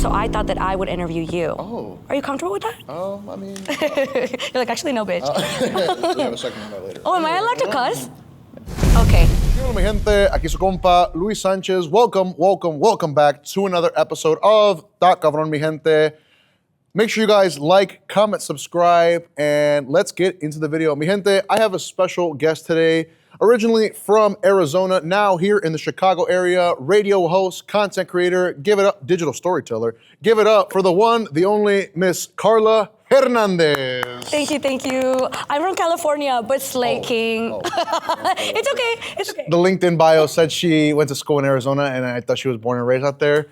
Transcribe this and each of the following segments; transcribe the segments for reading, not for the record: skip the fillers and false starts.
so I thought that I would interview you. Oh. Are you comfortable with that? I mean... You're like, actually, no, bitch. We have a second on that later. Oh, am I allowed to cuss? Okay. Hola, mi gente. Aquí su compa, Luis Sanchez. Welcome back to another episode of Tacobron, mi gente. Make sure you guys like, comment, subscribe, and let's get into the video. Mi gente, I have a special guest today. Originally from Arizona, now here in the Chicago area, radio host, content creator, give it up, digital storyteller. Give it up for the one, the only Miss Karla Hernandez. Thank you. I'm from California, but Slay King. It's okay. The LinkedIn bio said she went to school in Arizona, and I thought she was born and raised out there.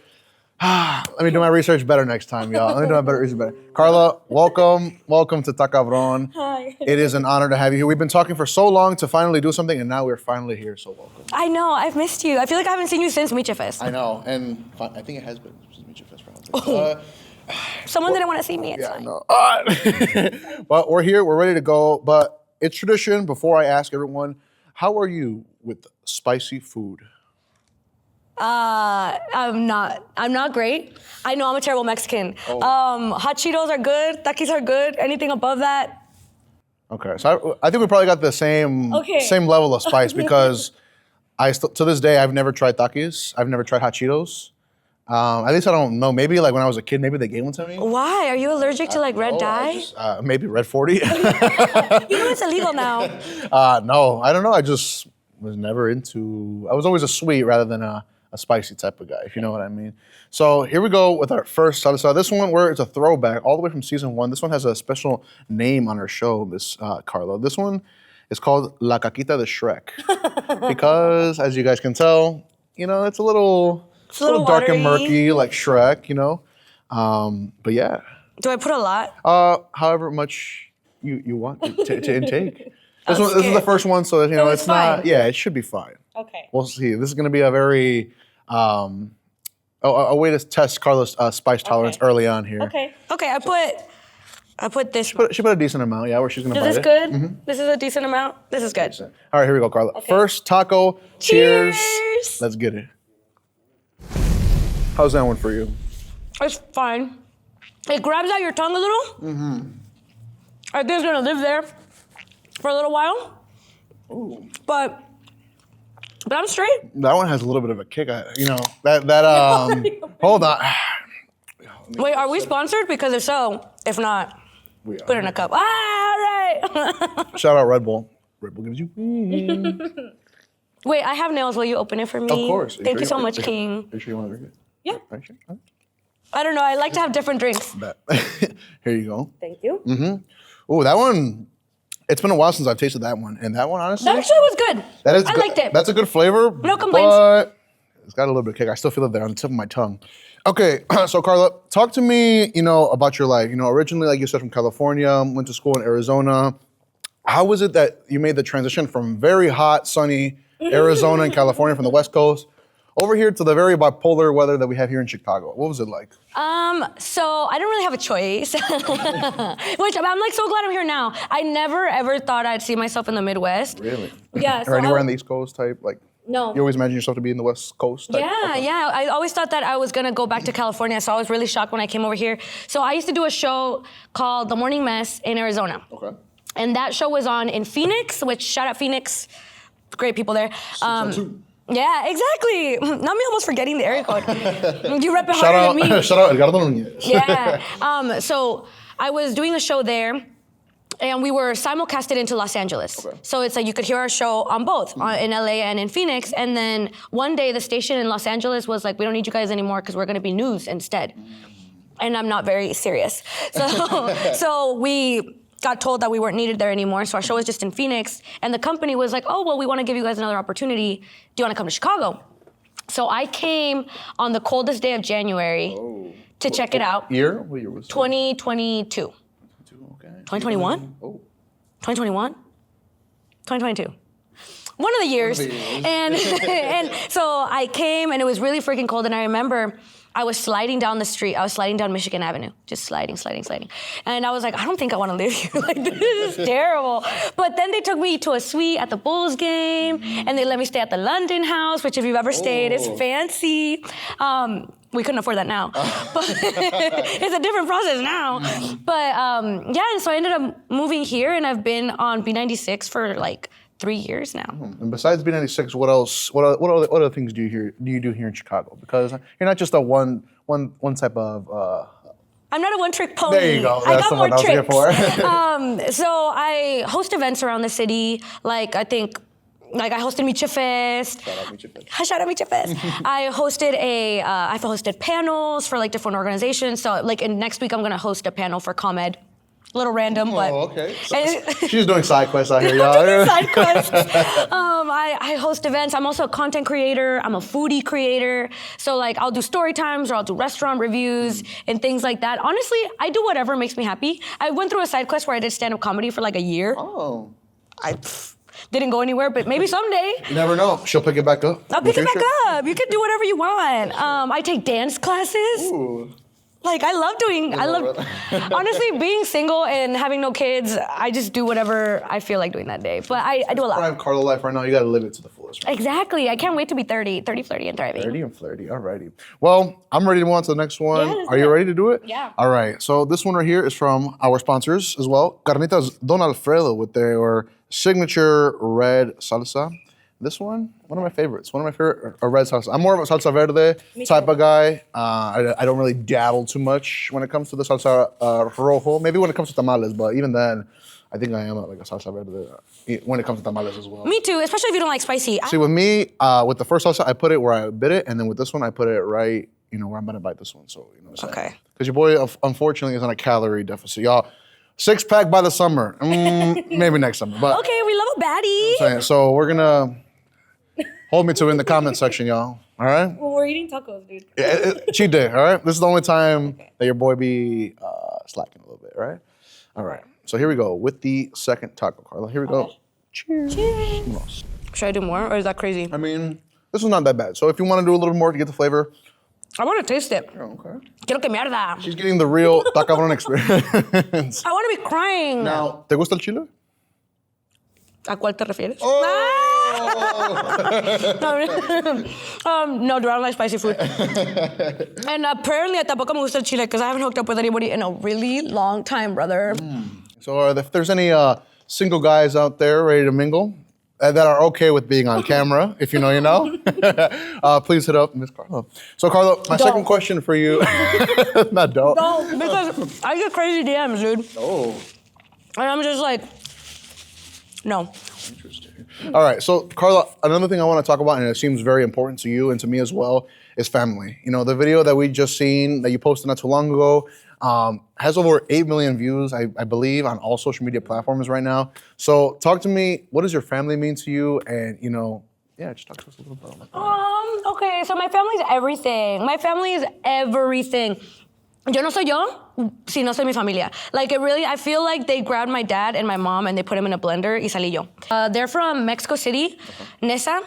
Let me do my research better next time, y'all. Let me do my better research better. Karla, welcome to Tacobron. Hi. It is an honor to have you here. We've been talking for so long to finally do something, and now we're finally here, so welcome. I know, I've missed you. I feel like I haven't seen you since Micha Fest. I know, and I think it has been since Micha Fest probably. Someone didn't want to see me, it's fine. No. But we're here, we're ready to go. But it's tradition, before I ask everyone, how are you with spicy food? I'm not great. I know I'm a terrible Mexican. Hot Cheetos are good, Takis are good, anything above that. Okay, so I think we probably got the same level of spice because to this day, I've never tried Takis. I've never tried Hot Cheetos. At least I don't know, maybe like when I was a kid, maybe they gave one to me. Why? Are you allergic to like red dye? Maybe Red 40. You know it's illegal now. No, I don't know. I just was never I was always a sweet rather than a spicy type of guy, if you know what I mean. So here we go with our first salsa. This one, it's a throwback all the way from season 1. This one has a special name on our show, Miss Karla. This one is called La Caquita de Shrek. Because, as you guys can tell, you know, it's a little dark and murky, like Shrek, you know. But yeah. Do I put a lot? However much you want to intake. This is the first one, so you know it's not. Yeah, it should be fine. Okay. We'll see. This is going to be a very a way to test Karla's spice tolerance early on here. Okay. I put this. She put a decent amount, yeah, where she's going to bite it. Is this good? Mm-hmm. This is a decent amount? This is good. All right, here we go, Karla. Okay. First taco. Cheers. Let's get it. How's that one for you? It's fine. It grabs out your tongue a little. Mm-hmm. I think it's going to live there for a little while. Ooh. But I'm straight. That one has a little bit of a kick. You know, that hold on. Wait, are we sponsored? Because if so, if not, put it in a cup. All right. Shout out Red Bull. Red Bull gives you. Wait, I have nails. Will you open it for me? Of course. Thank you so much, King. Are you sure you want to drink it? Yeah. Are you sure? I don't know. I like to have different drinks. Here you go. Thank you. Mm-hmm. Oh, that one. It's been a while since I've tasted that one, and that one, honestly, that actually was good. I liked it. That's a good flavor. No complaints. But it's got a little bit of kick. I still feel it there on the tip of my tongue. Okay, so Karla, talk to me, you know, about your life. You know, originally, like you said, from California, went to school in Arizona. How was it that you made the transition from very hot, sunny Arizona and California from the West Coast over here to the very bipolar weather that we have here in Chicago? What was it like? So I didn't really have a choice, which I'm like so glad I'm here now. I never ever thought I'd see myself in the Midwest. Really? Yeah. Or anywhere on the East Coast type, like? No. You always imagine yourself to be in the West Coast type? Yeah, okay. yeah. I always thought that I was gonna go back to California, so I was really shocked when I came over here. So I used to do a show called The Morning Mess in Arizona. Okay. And that show was on in Phoenix, which shout out Phoenix, great people there. Yeah, exactly. Not me almost forgetting the area code. You rep it harder than me. Shout out Edgardo Nunez. Yeah. So I was doing a show there, and we were simulcasted into Los Angeles. Okay. So it's like you could hear our show on both, in LA and in Phoenix. And then one day the station in Los Angeles was like, we don't need you guys anymore because we're going to be news instead. And I'm not very serious. So we got told that we weren't needed there anymore, so our show was just in Phoenix, and the company was like, oh, well, we want to give you guys another opportunity. Do you want to come to Chicago? So I came on the coldest day of January to check it out. Year? What year was it? 2022. Okay. 2021? Oh. 2021? 2022. One of the years. And so I came, and it was really freaking cold, and I remember I was sliding down the street. I was sliding down Michigan Avenue, just sliding. And I was like, I don't think I want to live here. Like, this is terrible. But then they took me to a suite at the Bulls game, and they let me stay at the London House, which if you've ever stayed, is fancy. we couldn't afford that now. But it's a different process now. But yeah, and so I ended up moving here, and I've been on B96 for like 3 years now. And besides B96, what else? What other things do you do here in Chicago? Because you're not just a one type of. I'm not a one-trick pony. There you go. I That's got the more one I was here tricks. for. So I host events around the city. Like I hosted Miche Fest. Shout out Miche Fest. I've hosted panels for like different organizations. So like next week I'm gonna host a panel for ComEd. A little random, but okay. She's doing side quests out here, y'all. Doing side quests. I host events. I'm also a content creator. I'm a foodie creator. So like I'll do story times or I'll do restaurant reviews and things like that. Honestly, I do whatever makes me happy. I went through a side quest where I did stand-up comedy for like a year. Oh. I didn't go anywhere, but maybe someday. You never know. She'll pick it back up. I'll pick it back up. You can do whatever you want. I take dance classes. Ooh. Like honestly, being single and having no kids, I just do whatever I feel like doing that day. But I do a lot. Prime Karla life right now, you gotta live it to the fullest. Right? Exactly. I can't wait to be 30, flirty, and thriving. 30 and flirty, alrighty. Well, I'm ready to move on to the next one. Yeah, Are you ready to do it? Yeah. All right, so this one right here is from our sponsors as well. Carnitas Don Alfredo with their signature red salsa. This one of my favorites. One of my favorite red salsa. I'm more of a salsa verde type of guy. I don't really dabble too much when it comes to the salsa rojo. Maybe when it comes to tamales, but even then, I think I am like a salsa verde when it comes to tamales as well. Me too, especially if you don't like spicy. See, with me, with the first salsa, I put it where I bit it, and then with this one, I put it right, where I'm gonna bite this one. So, you know what I'm saying? Okay. Because your boy, unfortunately, is on a calorie deficit. Y'all, 6-pack by the summer. Maybe next summer. But Okay, we love a baddie. so we're gonna hold me to it in the comment section, y'all. All right? Well, we're eating tacos, dude. Yeah, cheat day, all right? This is the only time that your boy be slacking a little bit, all right? All right. So here we go with the second taco, Karla. Here we go. Cheers. Cheers. Should I do more, or is that crazy? I mean, this is not that bad. So if you want to do a little more to get the flavor. I want to taste it. Oh, okay. Quiero que mierda. She's getting the real Tacobron experience. I want to be crying. Now, ¿te gusta el chile? ¿A cuál te refieres? Oh! No, dude, I don't like spicy food. And apparently, tampoco me gusta el chile because I haven't hooked up with anybody in a really long time, brother. So if there's any single guys out there ready to mingle that are okay with being on camera, if you know, you know, please hit up Miss Karla. So Karla, my second question for you. Don't. No, because I get crazy DMs, dude. Oh. And I'm just like, no. Interesting. All right, so Karla, another thing I want to talk about, and it seems very important to you and to me as well, is family. The video that we just seen that you posted not too long ago has over 8 million views, I believe, on all social media platforms right now. So talk to me, what does your family mean to you? And, just talk to us a little bit about that. Okay, so my family's everything. My family is everything. Yo no soy yo si no soy mi familia. Like, I feel like they grabbed my dad and my mom and they put him in a blender y salí yo. They're from Mexico City, Nesa.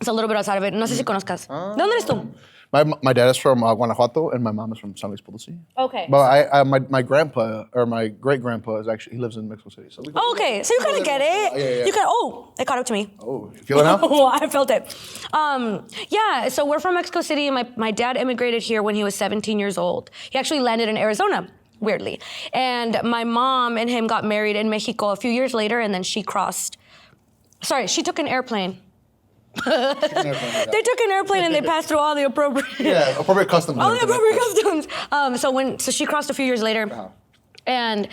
It's a little bit outside of it. No sé si conozcas. ¿De dónde eres tú? My dad is from Guanajuato and my mom is from San Luis Potosí. Okay. But my grandpa, or my great-grandpa, he lives in Mexico City. So okay, so you kind of get it. Yeah. You it caught up to me. Oh, you feel it now? I felt it. So we're from Mexico City, and my dad immigrated here when he was 17 years old. He actually landed in Arizona, weirdly. And my mom and him got married in Mexico a few years later, and then she took an airplane. They took an airplane and they passed through all the appropriate customs. All the appropriate customs. So she crossed a few years later, and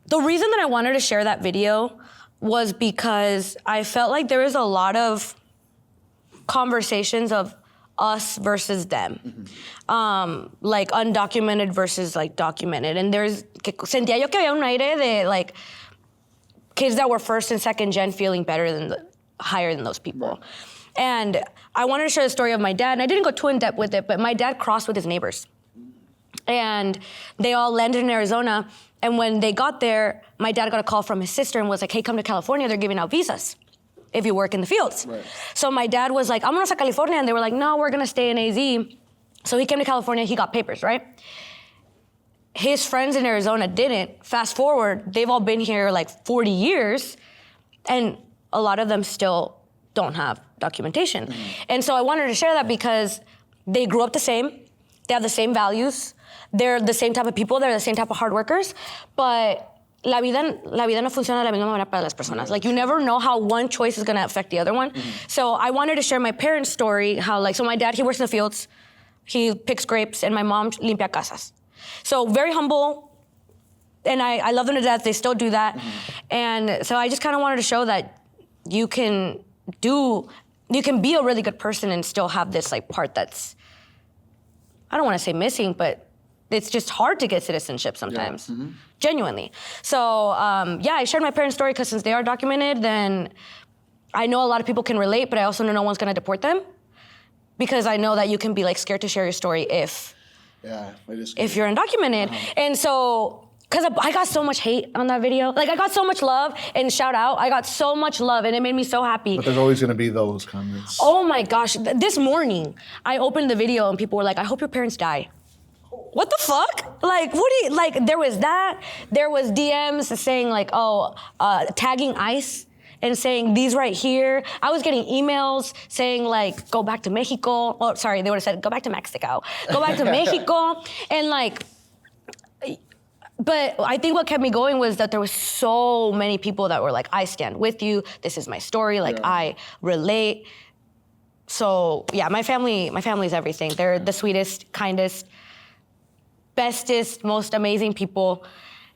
the reason that I wanted to share that video was because I felt like there was a lot of conversations of us versus them, like undocumented versus like documented, and sentía yo que había un aire de like kids that were first and second gen feeling better than higher than those people. Right. And I wanted to share the story of my dad, and I didn't go too in depth with it, but my dad crossed with his neighbors. And they all landed in Arizona, and when they got there, my dad got a call from his sister and was like, hey, come to California, they're giving out visas if you work in the fields. Right. So my dad was like, vámonos a California, and they were like, no, we're gonna stay in AZ. So he came to California, he got papers, right? His friends in Arizona didn't. Fast forward, they've all been here like 40 years, and a lot of them still don't have documentation. Mm-hmm. And so I wanted to share that because They grew up the same. They have the same values. They're the same type of people. They're the same type of hard workers. But la vida no funciona de la misma manera para las personas. Like, you never know how one choice is going to affect the other one. So I wanted to share my parents' story, how, like, so my dad, he works in the fields. He picks grapes, and my mom limpia casas. So very humble, and I love them to death. They still do that. And so I just kind of wanted to show that you can be a really good person and still have this, like, part that's, I don't want to say missing, but it's just hard to get citizenship sometimes, genuinely. So, I shared my parents' story because since they are documented, then I know a lot of people can relate, but I also know no one's going to deport them because I know that you can be, like, scared to share your story if you're undocumented. And so, because I got so much hate on that video. Like, I got so much love and shout out. I got so much love, and it made me so happy. But there's always going to be those comments. Oh, my gosh. This morning, I opened the video, and people were like, I hope your parents die. What the fuck? Like, there was that. There was DMs saying, like, tagging ICE and saying, these right here. I was getting emails saying, like, go back to Mexico. Oh, sorry, they would have said, go back to Mexico. Go back to Mexico. And, like, but I think what kept me going was that there was so many people that were like, I stand with you. This is my story. Like, I relate. So, yeah, my family is everything. They're the sweetest, kindest, bestest, most amazing people.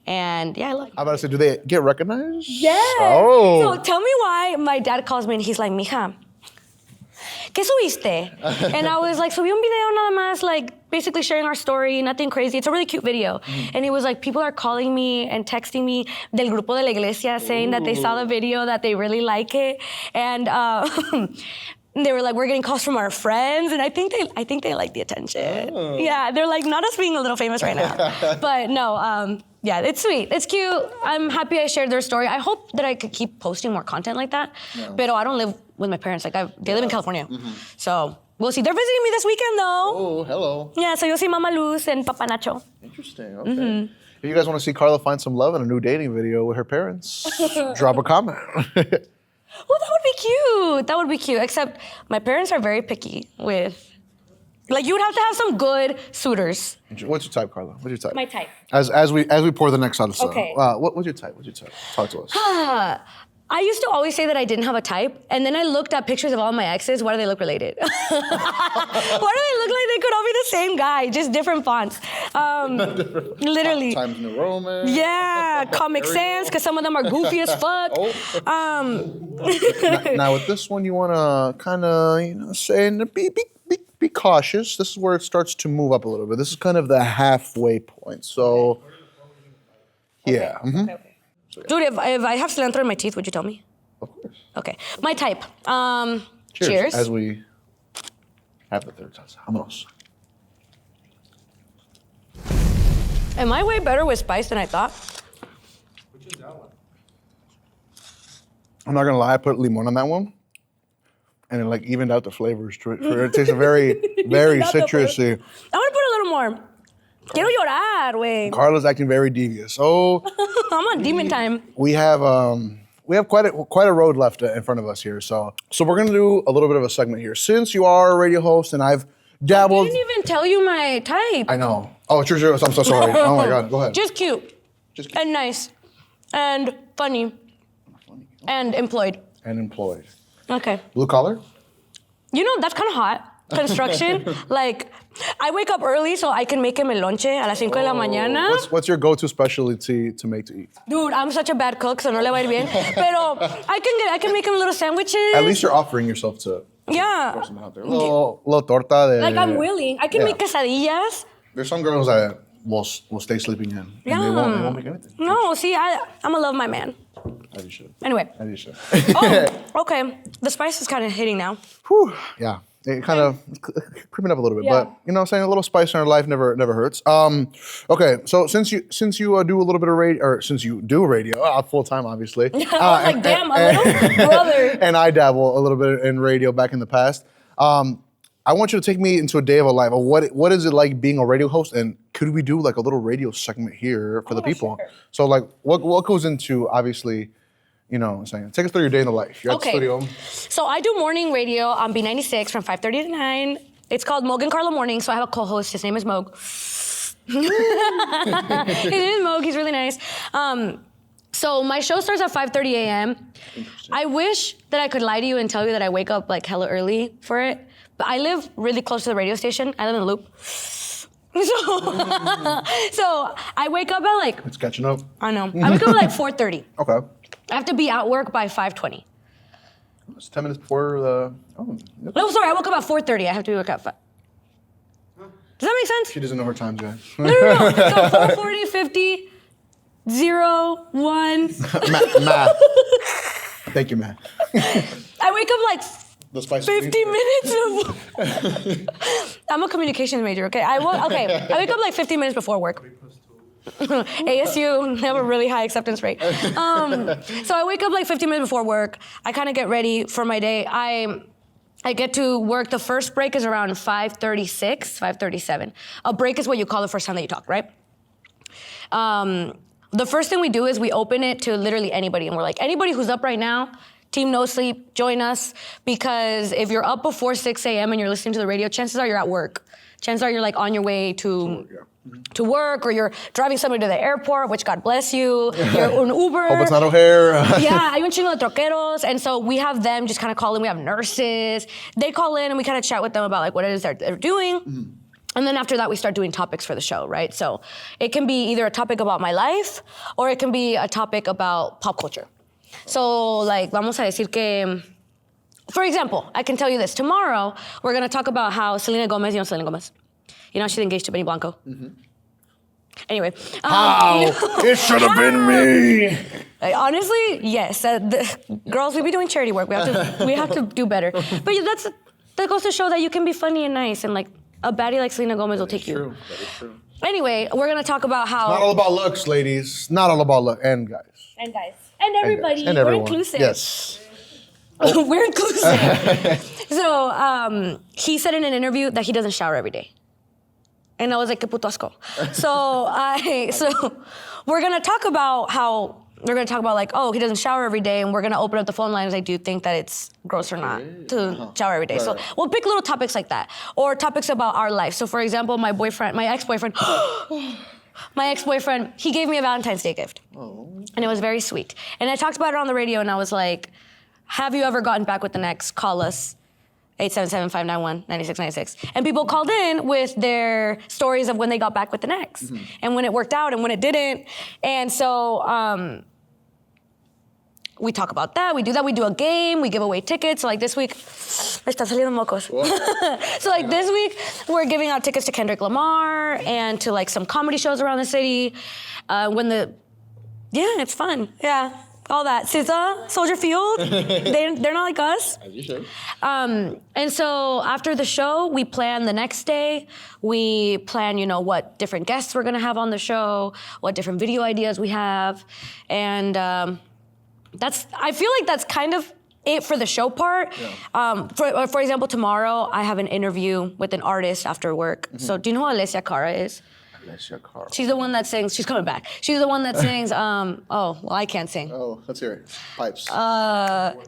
And yeah, I love you. I'm about to say, do they get recognized? Yeah. Oh. So tell me why my dad calls me and he's like, mija, ¿qué subiste? And I was like, subí un video nada más, like basically sharing our story, nothing crazy. It's a really cute video. And he was like, people are calling me and texting me del grupo de la iglesia saying that they saw the video, that they really like it. And they were like, we're getting calls from our friends, and I think they like the attention. Oh. Yeah, they're like, not us being a little famous right now. But no, yeah, it's sweet. It's cute. I'm happy I shared their story. I hope that I could keep posting more content like that. Yeah. But I don't live with my parents. Like, they live in California. So we'll see. They're visiting me this weekend, though. Oh, hello. Yeah, so you'll see Mama Luz and Papa Nacho. Interesting, okay. If you guys want to see Karla find some love in a new dating video with her parents, drop a comment. Well, that would be cute. That would be cute. Except my parents are very picky with, like, you would have to have some good suitors. What's your type, Karla? What's your type? My type. As we pour the next salsa. Okay. What's your type? Talk to us. I used to always say that I didn't have a type, and then I looked at pictures of all my exes. Why do they look related? Why do they look like they could all be the same guy, just different fonts? Literally. Times New Roman. Yeah, Comic Sans, because some of them are goofy as fuck. Now with this one, you want to kind of say, be cautious. This is where it starts to move up a little bit. This is kind of the halfway point. So, yeah. Okay. Dude, if I have cilantro in my teeth, would you tell me? Of course. Okay. My type. Cheers. As we have the third salsa. Vámonos. Am I way better with spice than I thought? Which is that one? I'm not gonna lie, I put limon on that one, and it like evened out the flavors to it. It tastes very, very citrusy. I want to put a little more. Quiero llorar, güey. Karla's acting very devious. Oh, I'm on demon time. We have quite a road left in front of us here. So we're gonna do a little bit of a segment here. Since you are a radio host and I've dabbled. I didn't even tell you my type. I know. Oh, it's yours. I'm so sorry. Oh my God. Go ahead. Just cute. And nice. And funny. And employed. Okay. Blue collar? You know, that's kind of hot. Construction. Like, I wake up early so I can make him el lonche a las 5 de la mañana. What's your go-to specialty to make to eat? Dude, I'm such a bad cook, so no le va a ir bien. Pero I can make him little sandwiches. At least you're offering yourself to throw some out there. Little torta de... Like, I'm willing. I can make quesadillas. There's some girls that will stay sleeping in. And they won't make anything. No, see, I'm gonna love my man. As you should. Anyway. As you should. Oh, okay. The spice is kind of hitting now. Whew. Yeah. It kind of creeping up a little bit, but you know what I'm saying? A little spice in our life never hurts. Okay, so since you do a little bit of radio, or since you do radio, full time obviously. I was like, damn, a little brother. And I dabble a little bit in radio back in the past. I want you to take me into a day of a life. What is it like being a radio host? And could we do like a little radio segment here for the people? Sure. So like, what goes into obviously, you know what I'm saying? Take us through your day in the life. You're at the studio. So I do morning radio on B96 from 5:30 to 9. It's called Moog and Karla Morning. So I have a co-host. His name is Moog. His name is Moog. He's really nice. So my show starts at 5:30 a.m. I wish that I could lie to you and tell you that I wake up like hella early for it. But I live really close to the radio station. I live in the Loop. So I wake up at like... It's catching up. I know. I wake up at like 4:30. Okay. I have to be at work by 5:20. It's 10 minutes before the... Oh, yep. No, sorry, I woke up at 4:30. I have to be at work at 5. Does that make sense? She doesn't know her times, guys. No. So 4:40, 50, 0, 1. Math. Thank you, Matt. I wake up like The spice 50 minutes before. I'm a communications major, okay? I wake up like 50 minutes before work. ASU have a really high acceptance rate. So I wake up like 15 minutes before work. I kind of get ready for my day. I get to work. The first break is around 5:36, 5:37. A break is what you call the first time that you talk, right? The first thing we do is we open it to literally anybody, and we're like, anybody who's up right now, Team No Sleep, join us, because if you're up before 6 a.m. and you're listening to the radio, chances are you're at work. Chances are you're like on your way to work, or you're driving somebody to the airport, which God bless you. You're an Uber. Hope it's not O'Hare. Yeah, hay un chingo de troqueros. And so we have them just kind of call in. We have nurses. They call in and we kind of chat with them about like what it is they're doing. Mm-hmm. And then after that, we start doing topics for the show, right? So it can be either a topic about my life or it can be a topic about pop culture. So like, vamos a decir que, for example, I can tell you this. Tomorrow, we're going to talk about how Selena Gomez, you know Selena Gomez? You know, she's engaged to Benny Blanco. Mm-hmm. Anyway. It should have been me. Honestly, yes. Girls, we be doing charity work. We have to do better. But that goes to show that you can be funny and nice, and like a baddie like Selena Gomez will take you. True. That is true. Anyway, we're gonna talk about how. Not all about looks, ladies. Not all about look. And guys. And guys. And everybody. And we're everyone. inclusive. Yes. We're inclusive. So he said in an interview that he doesn't shower every day. And I was like, que puto asco. So we're gonna talk about how we're gonna talk about like, oh, he doesn't shower every day, and we're gonna open up the phone lines. Like, do you think that it's gross or not to shower every day? So we'll pick little topics like that, or topics about our life. So for example, my ex-boyfriend, he gave me a Valentine's Day gift, and it was very sweet. And I talked about it on the radio, and I was like, have you ever gotten back with an ex? Call us. 877-591-9696. And people called in with their stories of when they got back with an ex, and when it worked out and when it didn't. And so we talk about that. We do that. We do a game. We give away tickets. So like this week, me están saliendo mocos. So like this week, we're giving out tickets to Kendrick Lamar and to like some comedy shows around the city. It's fun. Yeah. All that. SZA, Soldier Field, they're not like us. As you should. And so after the show, we plan the next day. We plan, what different guests we're gonna have on the show, what different video ideas we have. And I feel like that's kind of it for the show part. Yeah. For example, tomorrow, I have an interview with an artist after work. Mm-hmm. So do you know who Alessia Cara is? She's the one that sings. She's coming back. She's the one that sings. I can't sing. Oh, let's hear it. Pipes.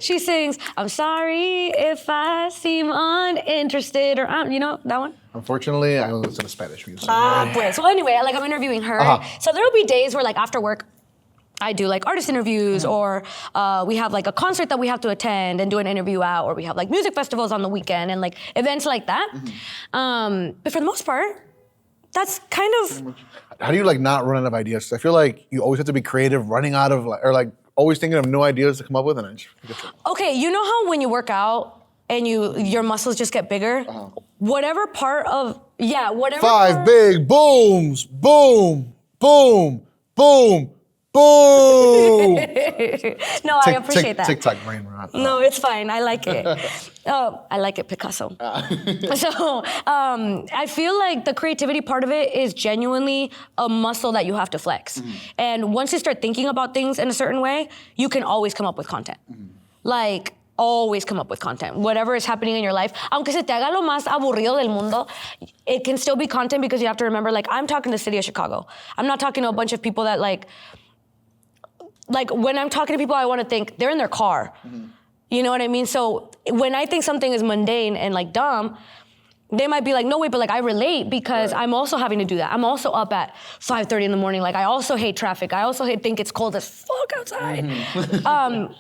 She sings. I'm sorry if I seem uninterested, or that one. Unfortunately, I don't listen to Spanish music. So anyway, I'm interviewing her. So there'll be days where after work, I do artist interviews, or we have a concert that we have to attend and do an interview out, or we have music festivals on the weekend and events like that. Mm-hmm. But for the most part, that's kind of... How do you not run out of ideas? I feel like you always have to be creative, running out of always thinking of new ideas to come up with, and I just forget to... Okay, you know how when you work out and your muscles just get bigger? Whatever part of... Yeah, whatever 5 big booms, boom, boom, boom, boom. No, I appreciate that. TikTok brain rot. No, it's fine. I like it. I like it, Picasso. So I feel like the creativity part of it is genuinely a muscle that you have to flex. Mm-hmm. And once you start thinking about things in a certain way, you can always come up with content. Mm-hmm. Always come up with content. Whatever is happening in your life, aunque se te haga lo más aburrido del mundo, it can still be content, because you have to remember, I'm talking to the city of Chicago. I'm not talking to a bunch of people that when I'm talking to people, I want to think they're in their car. Mm-hmm. You know what I mean? So when I think something is mundane and dumb, they might be like, no, wait, but like I relate because I'm also having to do that. I'm also up at 5:30 in the morning. Like I also hate traffic. I also think it's cold as fuck outside.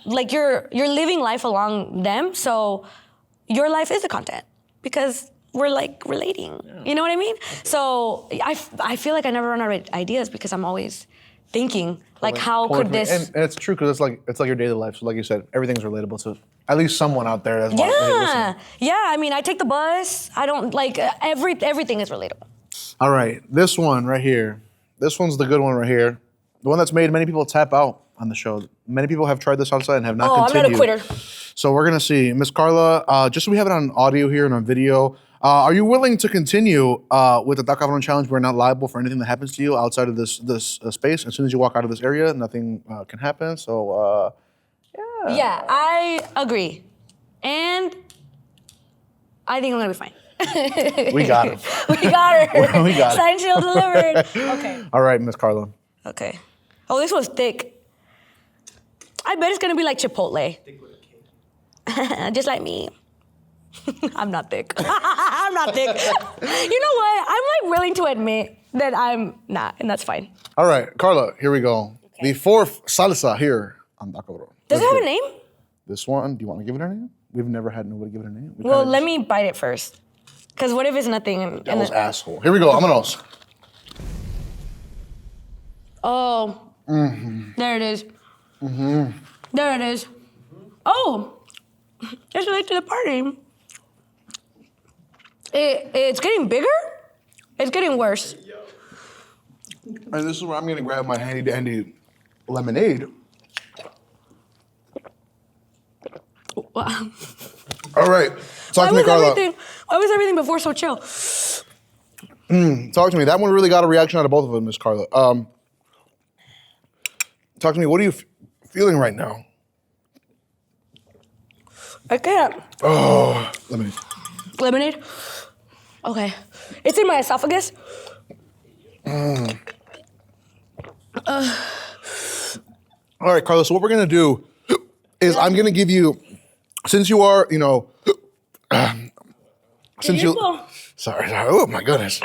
Like you're living life along them, so your life is the content because we're like relating. Yeah. You know what I mean? So I feel like I never run out of ideas because I'm always thinking like how could this? And it's true because it's like your daily life. So like you said, everything's relatable to at least someone out there that's Yeah. I mean, I take the bus. I don't like everything is relatable. All right, this one right here. This one's the good one right here. The one that's made many people tap out on the show. Many people have tried this outside and have not continued. I'm not a quitter. So we're gonna see, Miss Karla. Just so we have it on audio here and on video. Are you willing to continue with the Tacobron challenge? We're not liable for anything that happens to you outside of this space. As soon as you walk out of this area, nothing can happen. So. Yeah, I agree. And I think I'm gonna be fine. We got him. We got her. We got it. Sign shield delivered. Okay. All right, Miss Karla. Okay. Oh, this one's thick. I bet it's gonna be like Chipotle. Thick with a K. Just like me. I'm not thick. I'm not thick. You know what? I'm like willing to admit that I'm not, and that's fine. All right, Karla, here we go. Okay. The fourth salsa here on Tacobron. Does it have a name? This one, do you want to give it a name? We've never had nobody give it a name. Well, let me bite it first. Because what if it's nothing? And That asshole. Here we go, vámonos. Oh. Mm-hmm. There it is. Mm-hmm. There it is. Oh. It's late to the party. It's getting bigger? It's getting worse. And this is where I'm going to grab my handy-dandy lemonade. Wow. All right, talk to me, Karla. Why was everything before so chill? Talk to me. That one really got a reaction out of both of them, Miss Karla. Talk to me. What are you feeling right now? I can't. Oh, lemonade. Lemonade? Okay. It's in my esophagus. All right, Karla, so what we're going to do is I'm going to give you, since you are, since you... Sorry. Oh, my goodness.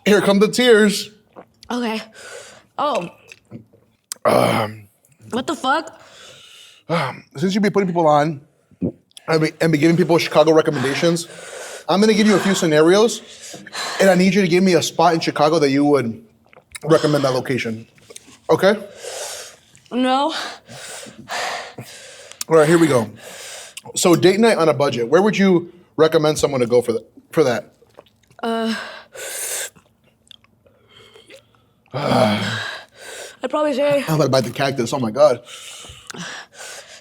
Here come the tears. Okay. Oh. What the fuck? Since you be putting people on and be giving people Chicago recommendations, I'm going to give you a few scenarios, and I need you to give me a spot in Chicago that you would recommend that location. Okay? No. All right, here we go. So date night on a budget. Where would you recommend someone to go for that? I'd probably say... I'm about to bite the cactus. Oh, my God.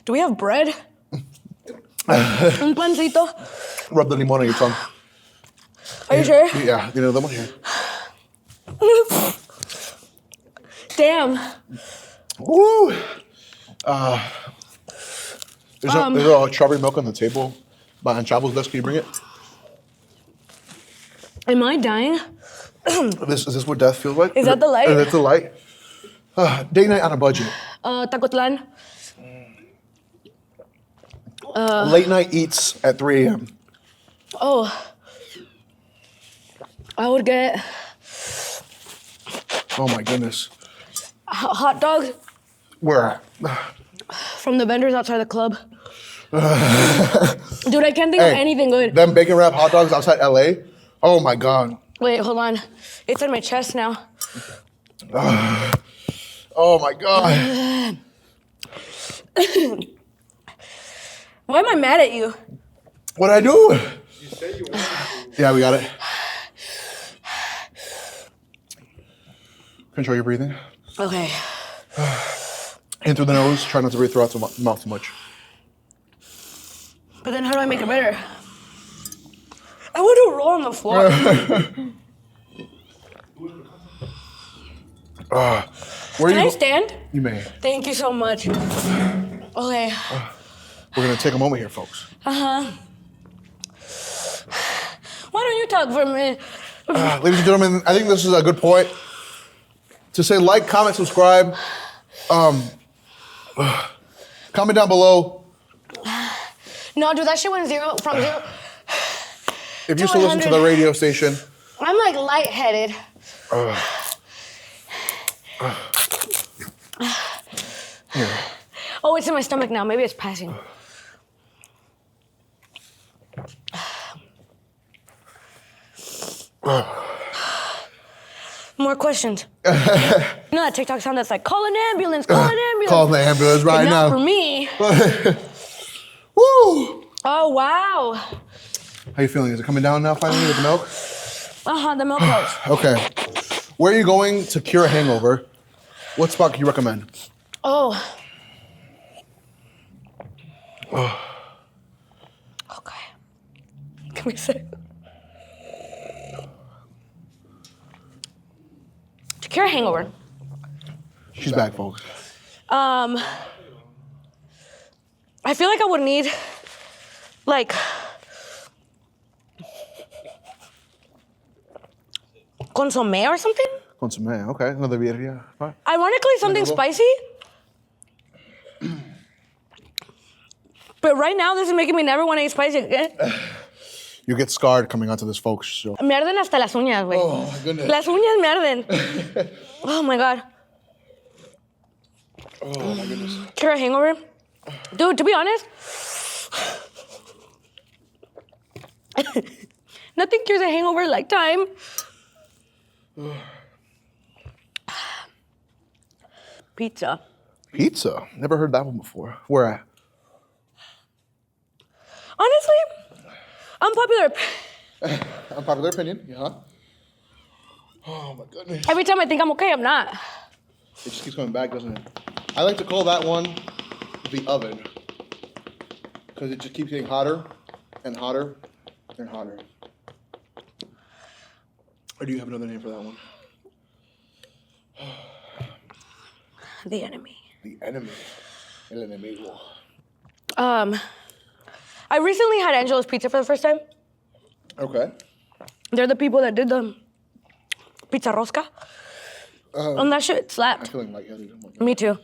Do we have bread? Un pancito? Rub the limon on your tongue. Are you sure? Yeah, you know, that one here. Damn. Woo! There's a strawberry milk on the table. Behind Chavo's desk, can you bring it? Am I dying? Is this what death feels like? Is that the light? Is that the light? Date night on a budget. Tacotlan. Late night eats at 3 a.m. Oh. I would get... Oh, my goodness. Hot dogs Where? from the vendors outside the club. Dude, I can't think of anything good. Them bacon wrap hot dogs outside LA? Oh, my God. Wait, hold on. It's in my chest now. Oh, my God. Why am I mad at you? What'd I do? You said you wanted to. Yeah, we got it. Control your breathing. Okay. In through the nose. Try not to breathe throughout the mouth too much. But then how do I make it better? I want to roll on the floor. Can I stand? You may. Thank you so much. Okay. We're going to take a moment here, folks. Uh-huh. Why don't you talk for a minute? Ladies and gentlemen, I think this is a good point to say like, comment, subscribe. Comment down below. No, dude, that shit went from zero. If you still listen to the radio station. I'm like lightheaded. Oh, it's in my stomach now. Maybe it's passing. More questions. You know that TikTok sound that's like, call an ambulance, call an ambulance. Call the ambulance right now. Not for me. Woo! Oh, wow. How you feeling? Is it coming down now finally with the milk? The milk helps. Okay. Where are you going to cure a hangover? What spot can you recommend? Oh. Okay. Give me a sec. To cure a hangover. She's back, folks. I feel like I would need, like, consomme or something? Consomme, okay. Another birria. Fine. Ironically, something spicy. But right now, this is making me never want to eat spicy again. You get scarred coming onto this folks show. Me arden hasta las uñas, güey. Oh, my goodness. Las uñas me arden. Oh, my God. Oh, my goodness. Cure a hangover? Dude, to be honest, nothing cures a hangover like time. Pizza. Pizza? Never heard that one before. Where at? Honestly, unpopular. Unpopular opinion, yeah. Oh, my goodness. Every time I think I'm okay, I'm not. It just keeps coming back, doesn't it? I like to call that one the oven. Because it just keeps getting hotter and hotter and hotter. Or do you have another name for that one? The enemy. The enemy. El enemigo. I recently had Angelo's Pizza for the first time. Okay. They're the people that did the pizza rosca. And that shit I'm slapped. feeling lightheaded. Oh, my God. Me too.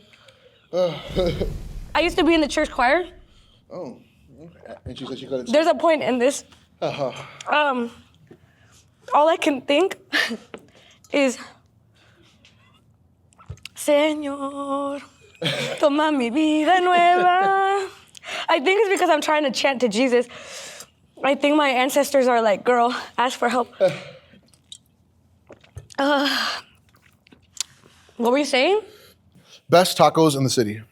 I used to be in the church choir. Oh, okay. And she said she couldn't. There's a point in this. Uh-huh. All I can think is, Señor, toma mi vida nueva. I think it's because I'm trying to chant to Jesus. I think my ancestors are like, girl, ask for help. What were you saying? Best tacos in the city.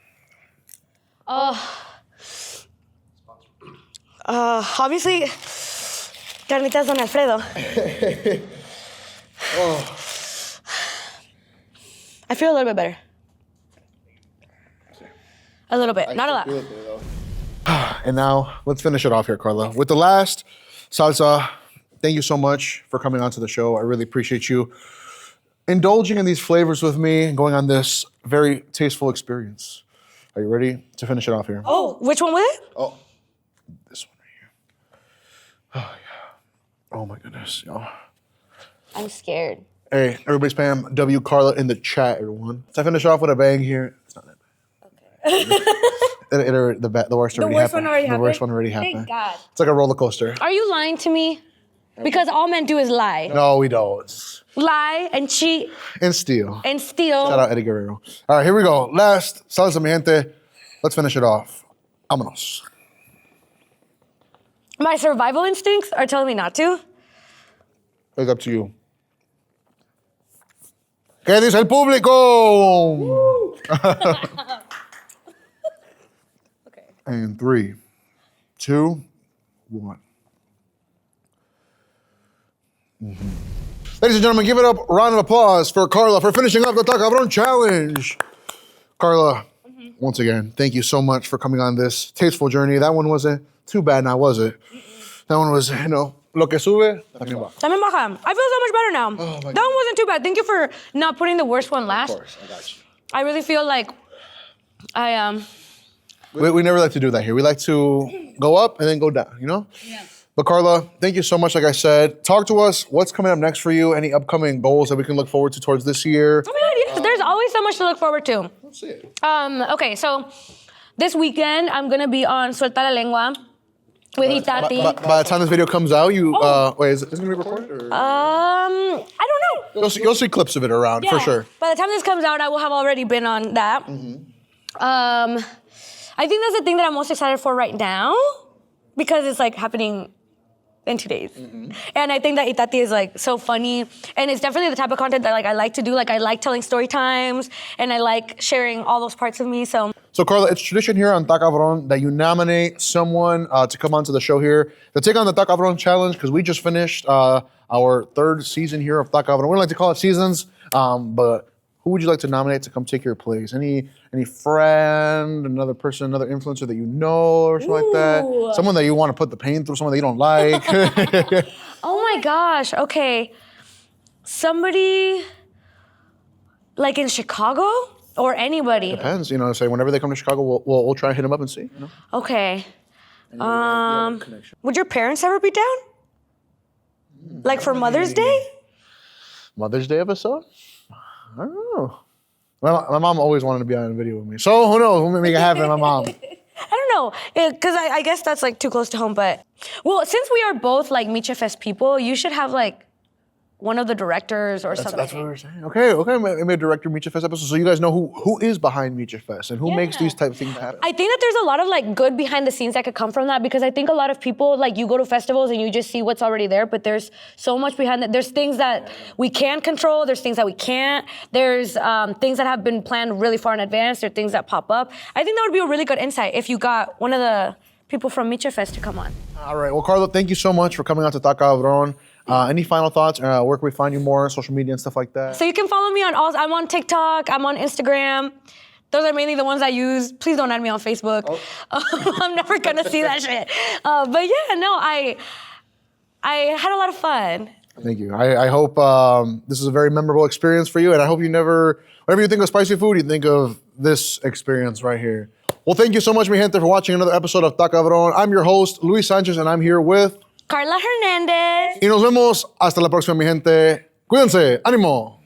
Obviously, carnitas Don Alfredo. I feel a little bit better. A little bit, not a lot. And now, let's finish it off here, Karla. With the last salsa, thank you so much for coming onto the show. I really appreciate you indulging in these flavors with me and going on this very tasteful experience. Are you ready to finish it off here? Oh, which one was it? Oh, this one right here. Oh, yeah. Oh, my goodness, y'all. I'm scared. Hey, everybody spam W Karla in the chat, everyone. So I finish off with a bang here. It's not that bad. Okay. The worst already happened. The worst one already happened. Thank God. It's like a roller coaster. Are you lying to me? Because all men do is lie. No, we don't. Lie and cheat And steal. and steal. Shout out Eddie Guerrero. All right, here we go. Last, salsa mi gente. Let's finish it off. Vámonos. My survival instincts are telling me not to. It's up to you. ¿Qué dice el público? Okay. And 3, 2, 1. Ladies and gentlemen, give it up. Round of applause for Karla for finishing up the Tacobron challenge. Karla, once again, thank you so much for coming on this tasteful journey. That one wasn't too bad now, was it? That one was, lo que sube, también baja. También baja. I feel so much better now. Oh, my That one wasn't too bad. Thank you for not putting the worst one last. Of course, I got you. I really feel like I We never like to do that here. We like to go up and then go down, Yeah. But Karla, thank you so much. Like I said, talk to us. What's coming up next for you? Any upcoming goals that we can look forward to towards this year? Oh my God, yes. There's always so much to look forward to. Let's see it. Okay, so this weekend I'm gonna be on Suelta la Lengua with Itati. By the time this video comes out, you wait, is it gonna be recorded? Or? I don't know. You'll see clips of it around for sure. By the time this comes out, I will have already been on that. I think that's the thing that I'm most excited for right now because it's like happening in 2 days. And I think that Itati is like so funny. And it's definitely the type of content that like I like to do. Like I like telling story times and I like sharing all those parts of me. So Karla, it's tradition here on Tacobron that you nominate someone to come onto the show here to take on the Tacobron challenge because we just finished our third season here of Tacobron. We don't like to call it seasons, but who would you like to nominate to come take your place? Any friend, another person, another influencer that you know or something like that? Someone that you want to put the pain through, someone that you don't like? oh my gosh, okay. Somebody like in Chicago or anybody? Depends, say whenever they come to Chicago, we'll try and hit them up and see. Okay. Would your parents ever be down? Like for Mother's Day? Mother's Day episode? I don't know. My mom always wanted to be on a video with me. So who knows? We'll make it happen, my mom. I don't know, because I guess that's like too close to home, but... Well, since we are both like Micha Fest people, you should have like one of the directors or something. That's what we were saying. Okay. Maybe a director Micha Fest episode, so you guys know who is behind Micha Fest and who makes these type of things happen. I think that there's a lot of like good behind the scenes that could come from that because I think a lot of people like you go to festivals and you just see what's already there, but there's so much behind it. There's things that we can control. There's things that we can't. There's things that have been planned really far in advance. There are things that pop up. I think that would be a really good insight if you got one of the people from Micha Fest to come on. All right. Well, Karla, thank you so much for coming out to Tacobron. Any final thoughts? Where can we find you more on social media and stuff like that? So you can follow me on all. I'm on TikTok. I'm on Instagram. Those are mainly the ones I use. Please don't add me on Facebook. I'm never gonna see that shit. But yeah, no, I had a lot of fun. Thank you. I hope this is a very memorable experience for you, and I hope you never, whenever you think of spicy food, you think of this experience right here. Well, thank you so much, mi gente, for watching another episode of Tacobron. I'm your host, Luis Sanchez, and I'm here with... Karla Hernandez. Y nos vemos hasta la próxima, mi gente. Cuídense. ¡Ánimo!